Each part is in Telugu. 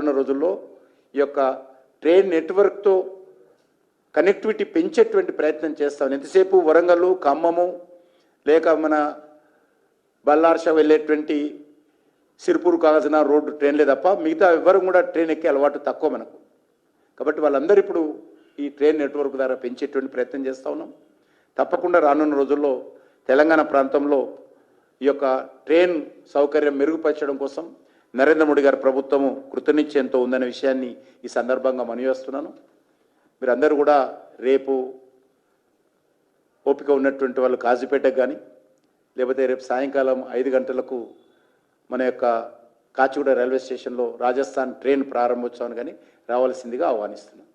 రానున్న రోజుల్లో ఈ యొక్క ట్రైన్ నెట్వర్క్తో కనెక్టివిటీ పెంచేటువంటి ప్రయత్నం చేస్తాం. ఎంతసేపు వరంగల్, ఖమ్మము లేక మన బల్లార్ష వెళ్ళేటువంటి సిర్పూర్ కావాల్సిన రోడ్డు ట్రైన్లే తప్ప మిగతా ఎవరు కూడా ట్రైన్ ఎక్కే అలవాటు తక్కువ మనకు. కాబట్టి వాళ్ళందరూ ఇప్పుడు ఈ ట్రైన్ నెట్వర్క్ ద్వారా పెంచేటువంటి ప్రయత్నం చేస్తూ ఉన్నాం. తప్పకుండా రానున్న రోజుల్లో తెలంగాణ ప్రాంతంలో ఈ యొక్క ట్రైన్ సౌకర్యం మెరుగుపరచడం కోసం నరేంద్ర మోడీ గారి ప్రభుత్వము కృతనిశ్చయంతో ఉందనే విషయాన్ని ఈ సందర్భంగా మనవిస్తున్నాను. మీరందరూ కూడా రేపు ఓపిక ఉన్నటువంటి వాళ్ళు కాజీపేటకు కానీ లేకపోతే రేపు సాయంకాలం 5 గంటలకు మన యొక్క కాచిగూడ రైల్వే స్టేషన్లో రాజస్థాన్ ట్రైన్ ప్రారంభోత్సవాన్ని కానీ రావాల్సిందిగా ఆహ్వానిస్తున్నాను.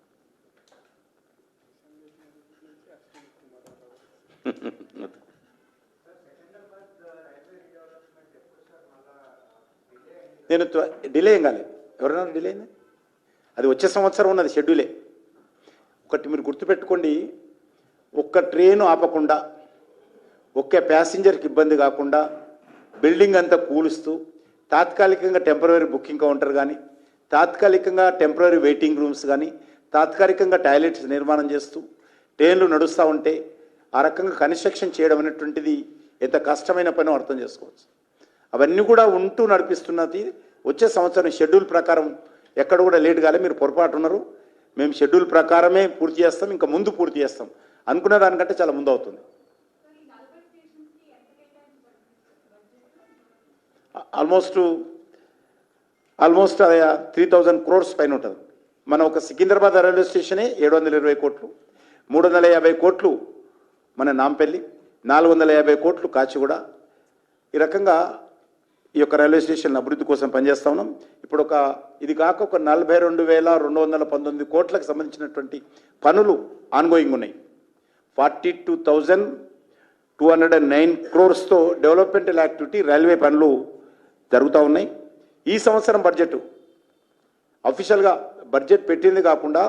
నేను డిలే ఏం కాలేదు. ఎవరైనా డిలే అయింది? అది వచ్చే సంవత్సరం ఉన్నది షెడ్యూలే. ఒకటి మీరు గుర్తుపెట్టుకోండి, ఒక్క ట్రైను ఆపకుండా, ఒక్క ప్యాసింజర్కి ఇబ్బంది కాకుండా బిల్డింగ్ అంతా కూలుస్తూ తాత్కాలికంగా టెంపరరీ బుకింగ్ కౌంటర్ కానీ, తాత్కాలికంగా టెంపరరీ వెయిటింగ్ రూమ్స్ కానీ, తాత్కాలికంగా టాయిలెట్స్ నిర్మాణం చేస్తూ ట్రైన్లు నడుస్తూ ఉంటే ఆ రకంగా కన్స్ట్రక్షన్ చేయడం అనేటువంటిది ఎంత కష్టమైన పనో అర్థం చేసుకోవచ్చు. అవన్నీ కూడా ఉంటూ నడిపిస్తున్నది. వచ్చే సంవత్సరం షెడ్యూల్ ప్రకారం ఎక్కడ కూడా లేట్ కాలే. మీరు పొరపాటు ఉన్నారు. మేము షెడ్యూల్ ప్రకారమే పూర్తి చేస్తాం, ఇంకా ముందు పూర్తి చేస్తాం. అనుకున్న దానికంటే చాలా ముందు అవుతుంది. ఆల్మోస్ట్ 3000 crores పైన ఉంటుంది. మన ఒక సికింద్రాబాద్ రైల్వే స్టేషనే 720 కోట్లు, 350 కోట్లు మన నాంపల్లి, 450 కోట్లు కాచిగూడ. ఈ రకంగా ఈ యొక్క రైల్వే స్టేషన్ అభివృద్ధి కోసం పనిచేస్తా ఉన్నాం. ఇప్పుడు ఇది కాక ఒక 42,219 కోట్లకు సంబంధించినటువంటి పనులు ఆన్గోయింగ్ ఉన్నాయి. 42,209 crores-తో డెవలప్మెంటల్ యాక్టివిటీ రైల్వే పనులు జరుగుతూ ఉన్నాయి. ఈ సంవత్సరం బడ్జెట్ అఫీషియల్గా బడ్జెట్ పెట్టింది కాకుండా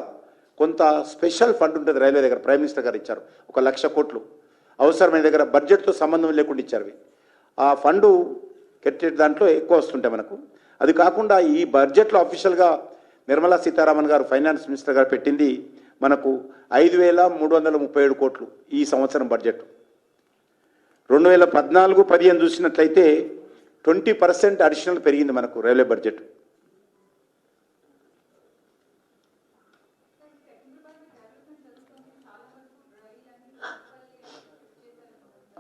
కొంత స్పెషల్ ఫండ్ ఉంటుంది రైల్వే దగ్గర. ప్రైమ్ మినిస్టర్ గారు ఇచ్చారు 1,00,000 కోట్లు అవసరమైన దగ్గర, బడ్జెట్తో సంబంధం లేకుండా ఇచ్చారు. ఆ ఫండు కట్టే దాంట్లో ఎక్కువ వస్తుంటాయి మనకు. అది కాకుండా ఈ బడ్జెట్లో అఫీషియల్గా నిర్మలా సీతారామన్ గారు ఫైనాన్స్ మినిస్టర్ గారు పెట్టింది మనకు 5,337 కోట్లు ఈ సంవత్సరం బడ్జెట్. 2014-15 చూసినట్లయితే 20% అడిషనల్ పెరిగింది మనకు రైల్వే బడ్జెట్.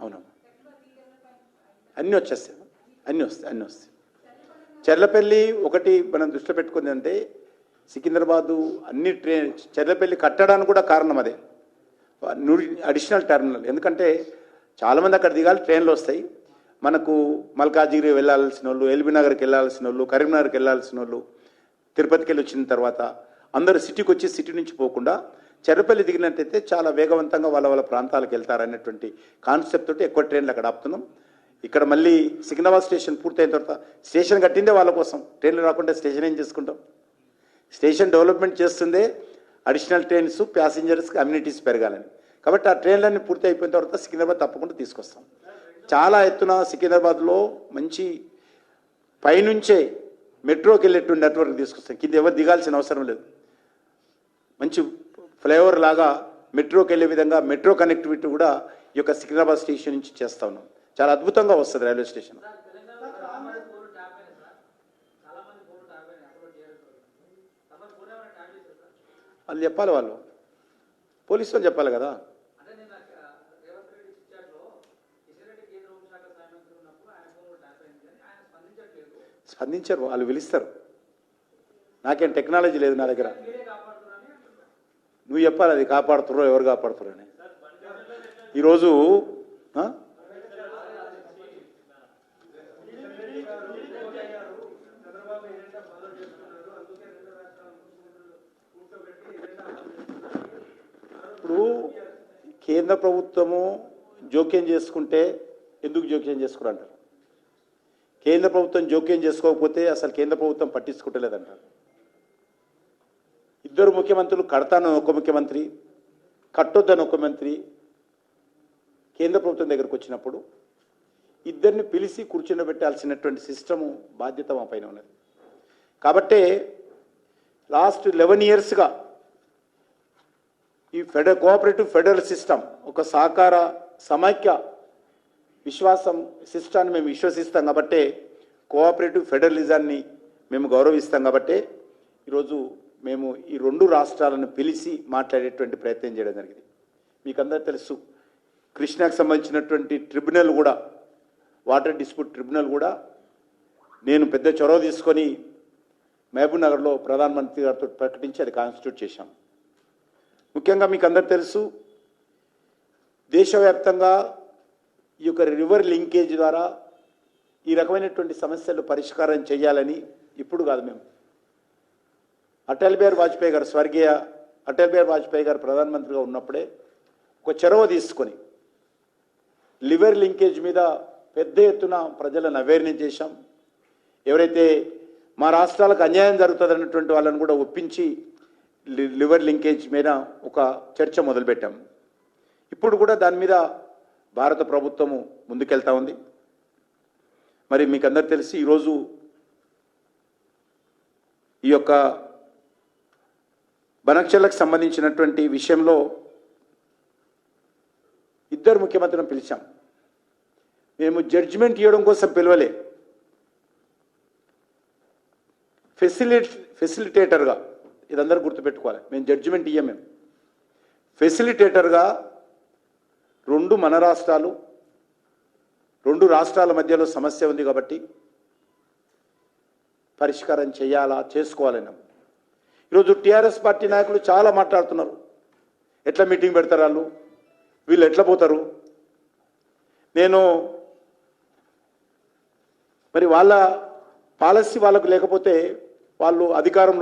అవును, అన్నీ వచ్చేస్తాయి, అన్నీ వస్తాయి. చెర్లపల్లి ఒకటి మనం దృష్టిలో పెట్టుకుంది అంటే సికింద్రాబాదు అన్ని చెర్లపల్లి కట్టడానికి కూడా కారణం అదే, అడిషనల్ టెర్మినల్. ఎందుకంటే చాలామంది అక్కడ దిగాలి, ట్రైన్లు వస్తాయి. మనకు మల్కాజిగిరి వెళ్ళాల్సిన వాళ్ళు, ఎల్బీనగర్కి వెళ్ళాల్సిన వాళ్ళు, కరీంనగర్కి వెళ్ళాల్సిన వాళ్ళు, తిరుపతికి వెళ్ళి వచ్చిన తర్వాత అందరూ సిటీకి వచ్చి సిటీ నుంచి పోకుండా చెర్లపల్లి దిగినట్టయితే చాలా వేగవంతంగా వాళ్ళ ప్రాంతాలకు వెళ్తారనేటువంటి కాన్సెప్ట్ తోటి ఎక్కువ ట్రైన్లు అక్కడ ఆపుతున్నాం. ఇక్కడ మళ్ళీ సికింద్రాబాద్ స్టేషన్ పూర్తయిన తర్వాత, స్టేషన్ కట్టిందే వాళ్ళ కోసం, ట్రైన్లు రాకుండా స్టేషన్ ఏం చేసుకుంటాం? స్టేషన్ డెవలప్మెంట్ చేస్తుందే అడిషనల్ ట్రైన్స్, ప్యాసింజర్స్, అమ్యూనిటీస్ పెరగాలని. కాబట్టి ఆ ట్రైన్లన్నీ పూర్తి అయిపోయిన తర్వాత సికింద్రాబాద్ తప్పకుండా తీసుకొస్తాం. చాలా ఎత్తున సికింద్రాబాద్లో మంచి పైనుంచే మెట్రోకి వెళ్ళేటువంటి నెట్వర్క్ తీసుకొస్తాం. కింద ఎవరు దిగాల్సిన అవసరం లేదు. మంచి ఫ్లైఓవర్ లాగా మెట్రోకి వెళ్ళే విధంగా మెట్రో కనెక్టివిటీ కూడా ఈ యొక్క సికింద్రాబాద్ స్టేషన్ నుంచి చేస్తా ఉన్నాం. చాలా అద్భుతంగా వస్తుంది రైల్వే స్టేషన్. వాళ్ళు చెప్పాలి, వాళ్ళు పోలీసు వాళ్ళు చెప్పాలి కదా. స్పందించారు, వాళ్ళు పిలుస్తారు. నాకేం టెక్నాలజీ లేదు నా దగ్గర. నువ్వు చెప్పాలి అది కాపాడుతుర్రో ఎవరు కాపాడుతుర్రో అని. ఈరోజు ఇప్పుడు కేంద్ర ప్రభుత్వము జోక్యం చేసుకుంటే ఎందుకు జోక్యం చేసుకురంటారు. కేంద్ర ప్రభుత్వం జోక్యం చేసుకోకపోతే అసలు కేంద్ర ప్రభుత్వం పట్టించుకుంటలేదంటారు. ఇద్దరు ముఖ్యమంత్రులు, కడతాను ఒక ముఖ్యమంత్రి, కట్టొద్దని ఒక మంత్రి కేంద్ర ప్రభుత్వం దగ్గరకు వచ్చినప్పుడు ఇద్దరిని పిలిచి కూర్చుండబెట్టాల్సినటువంటి సిస్టము బాధ్యత మా పైన ఉన్నది. కాబట్టే లాస్ట్ 11 ఇయర్స్గా ఈ కోఆపరేటివ్ ఫెడరల్ సిస్టమ్ ఒక సహకార సమైక్య సిస్టాన్ని మేము విశ్వసిస్తాం కాబట్టి కోఆపరేటివ్ ఫెడరలిజాన్ని మేము గౌరవిస్తాం కాబట్టి ఈరోజు మేము ఈ 2 రాష్ట్రాలను పిలిచి మాట్లాడేటువంటి ప్రయత్నం చేయడం జరిగింది. మీకు అందరూ తెలుసు, కృష్ణాకు సంబంధించినటువంటి ట్రిబ్యునల్ కూడా, వాటర్ డిస్ప్యూట్ ట్రిబ్యునల్ కూడా నేను పెద్ద చొరవ తీసుకొని మహబూబ్ నగర్లో ప్రధానమంత్రి గారితో ప్రకటించి అది కాన్స్టిట్యూట్ చేశాం. ముఖ్యంగా మీకు అందరూ తెలుసు, దేశవ్యాప్తంగా ఈ యొక్క రివర్ లింకేజ్ ద్వారా ఈ రకమైనటువంటి సమస్యలు పరిష్కారం చేయాలని ఇప్పుడు కాదు, మేము అటల్ బిహారీ వాజ్పేయి గారు, స్వర్గీయ అటల్ బిహారీ వాజ్పేయి గారు ప్రధానమంత్రిగా ఉన్నప్పుడే ఒక చొరవ తీసుకొని లివర్ లింకేజ్ మీద పెద్ద ఎత్తున ప్రజలను అవేర్నెస్ చేశాం. ఎవరైతే మా రాష్ట్రాలకు అన్యాయం జరుగుతుందన్నటువంటి వాళ్ళని కూడా ఒప్పించి లివర్ లింకేజ్ మీద ఒక చర్చ మొదలుపెట్టాం. ఇప్పుడు కూడా దాని మీద భారత ప్రభుత్వము ముందుకెళ్తా ఉంది. మరి మీకు అందరూ తెలిసి ఈరోజు ఈ యొక్క బనక్షలకు సంబంధించినటువంటి విషయంలో 2 ముఖ్యమంత్రులను పిలిచాం. మేము జడ్జిమెంట్ ఇవ్వడం కోసం పిలవలే, ఫెసిలిటేటర్గా, ఇదందరూ గుర్తుపెట్టుకోవాలి. మేము జడ్జిమెంట్ ఇయ్యం, మేము ఫెసిలిటేటర్గా 2 మన రాష్ట్రాలు, 2 రాష్ట్రాల మధ్యలో సమస్య ఉంది కాబట్టి పరిష్కారం చేసుకోవాలన్నాం. ఈరోజు టీఆర్ఎస్ పార్టీ నాయకులు చాలా మాట్లాడుతున్నారు. ఎట్లా మీటింగ్ పెడతారు వీళ్ళు ఎట్లా పోతారు? నేను మరి వాళ్ళ పాలసీ వాళ్ళకు లేకపోతే వాళ్ళు అధికారంలో